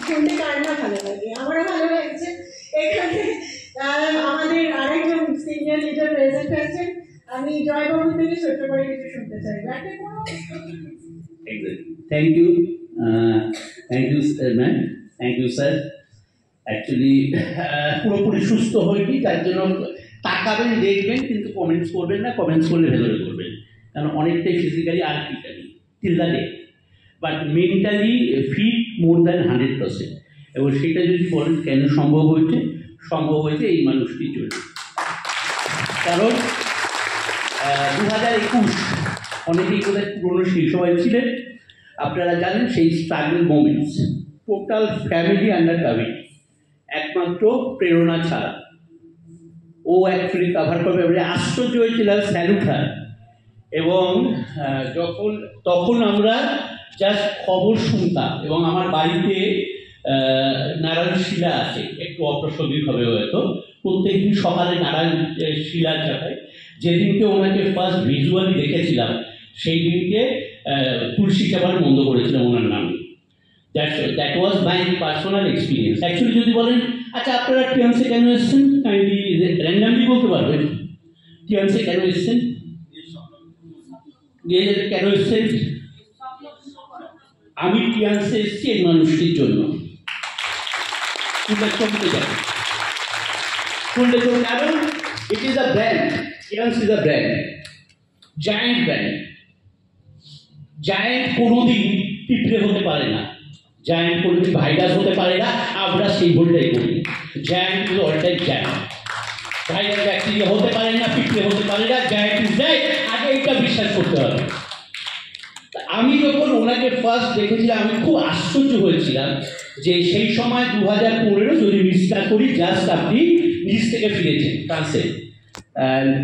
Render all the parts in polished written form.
শুনতে কার না ভালো লাগে, আমারও ভালো লাগছে। এখানে আমাদের আরেকজন সিনিয়র লিডার প্রেজেন্ট আছেন, আমি জয়বাবু থেকে ছোট্ট করে কিছু শুনতে চাই। Thank you ma'am, thank you sir. Actually পুরোপুরি সুস্থ হয়নি, তার জন্য তাকাবেন দেখবেন কিন্তু কমেন্টস করবেন না, কমেন্টস করলে ভেতরে করবেন, কারণ অনেকটাই ফিজিক্যালি আর physically till the day, but mentally fit more than 100%। এবং সেটা যদি বলেন কেন সম্ভব হয়েছে এই মানুষটির জন্য। কারণ 2021 অনেকেই কোথায় পুরনো সেই সময় ছিলেন, আপনারা জানেন সেই struggle moments, total family under committee, একমাত্র প্রেরণা ছাড়া ও অ্যাকচুয়ালি কাভার করবে। আশ্চর্য হয়েছিলাম, স্যালুটার। এবং তখন আমরা জাস্ট খবর শুনতাম, এবং আমার বাড়িতে নারায়ণ শিলা আছে, একটু অপ্রাসঙ্গিক হবে হয়তো, প্রত্যেকদিন সকালে নারায়ণ শিলা চাপায়। যেদিনকে ওনাকে ফার্স্ট ভিজুয়ালি দেখেছিলাম সেই দিনকে তুলসী চাপার বন্ধ করেছিলাম ওনার নামে। That was my personal experience. Actually যদি বলেন আচ্ছা আপনারা টিএমসি কেন এসছেন, কাইন্ডলি র্যান্ডামলি বলতে পারবেন টিএমসি কেন এসছেন, কেন এসছেন? আমি টিএমসি এসছি এই মানুষটির জন্য। কারণ it is a brand, TMC is a brand, giant brand. Giant কোনোদিন পিঁপড়ে হতে পারে না, জায়ান্ট কোনোদিন ভাইরাস হতে পারে না, আমরা সেই ভুলটাই করি। Giant is all time giant, virus bacteria হতে পারে না, পিঁপড়ে হতে পারে না, জায়ান্ট ইজ জায়ান্ট। আগে এটা বিশ্বাস করতে হবে। আমি যখন ওনাকে ফার্স্ট দেখেছিলাম আমি খুব আশ্চর্য হয়েছিলাম যে সেই সময় 2015 যদি মিস না করি, জাস্ট আপনি নিচ থেকে ফিরেছেন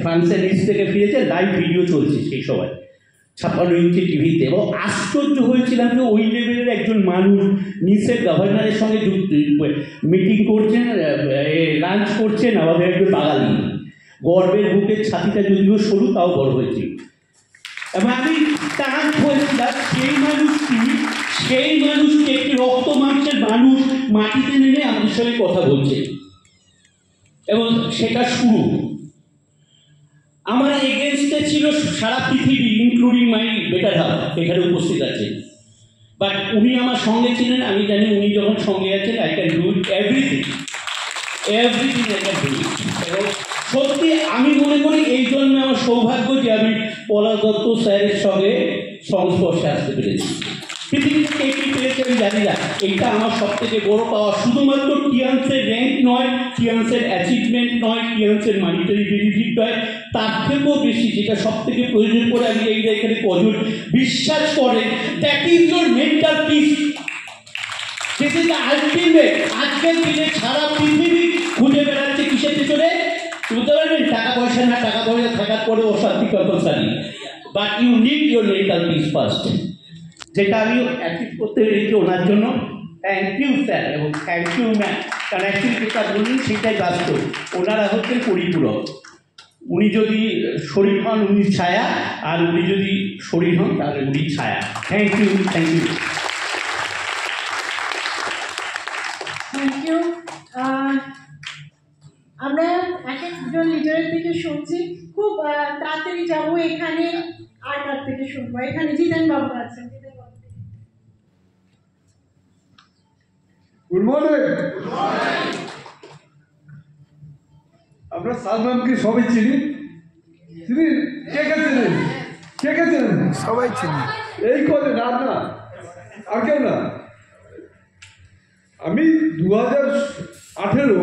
ফ্রান্সের নিচ থেকে ফিরেছেন, লাইভ ভিডিও চলছে সেই সময় 56 ইঞ্চি টিভিতে। এবং আশ্চর্য হয়েছিলাম যে ওই লেভেলের একজন মানুষ নিচের গভর্নরের সঙ্গে মিটিং করছেন, লাঞ্চ করছেন, আমাদের একজন বাঙালি। গর্বের বুকের ছাতিটা যদিও সরু তাও বড় হয়েছিল। এবং আমি টান হয়েছিলাম সেই মানুষটি একটি রক্ত মাংসের মানুষ মাটিতে নেমে আমাদের সঙ্গে কথা বলছে, এবং সেটা শুরু। আমার এগেনস্টে ছিল সারা পৃথিবী, ইনক্লুডিং মাই বেটার হাফ এখানে উপস্থিত আছে, বাট উনি আমার সঙ্গে ছিলেন। আমি জানি উনি যখন সঙ্গে আছেন, I can do it everything I can do it. এবং সত্যি আমি মনে করি এই জন্য আমার সৌভাগ্য যে আমি পলাশ দত্ত স্যারের সঙ্গে সংস্পর্শে আসতে পেরেছি। পৃথিবীতে কে কী পেরেছে আমি জানি না, এইটা আমার সব থেকে বড় পাওয়া। শুধুমাত্র টিএমসির র্যাঙ্ক নয়, টিএমসির অ্যাচিভমেন্ট নয়, টিএমসির মানিটারি বেনিফিট নয়, তার থেকেও বেশি যেটা সব থেকে প্রয়োজন করে আমি এখানে কজন বিশ্বাস করেন, that is your mental piece. This is the ultimate. আজকের দিনে সারা পৃথিবী খুঁজে বেড়াচ্ছে কিসের পিছনে, বুঝতে পারবেন? টাকা পয়সা না, টাকা পয়সা থাকার পরে অশান্তি compulsory, but you need your mental peace first, যেটা আমি অ্যাচিভ করতে পেরেছি ওনার জন্য। থ্যাংক ইউ স্যার, এবং থ্যাংক ইউ ম্যাম। কারণ অ্যাকচুয়ালি যেটা বলুন সেটাই বাস্তব, ওনারা হচ্ছেন পরিপূরক। উনি যদি শরীর হন উনি ছায়া, আর উনি যদি শরীর হন তাহলে উনি ছায়া। Thank you, thank you, thank you. আমরা এক একজন লিডারের থেকে শুনছি, খুব তাড়াতাড়ি যাবো। এখানে আর কার থেকে শুনবো? এখানে জিতেন বাবু আছেন। Good morning. আমরা সালমানকে সবাই চিনি, কে চেনেন? সবাই চিনি। এই করে না আর কেউ না। আমি 2018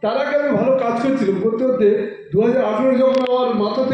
তার আগে আমি ভালো কাজ করছিলাম, করতে 2018 যখন আমার মাথা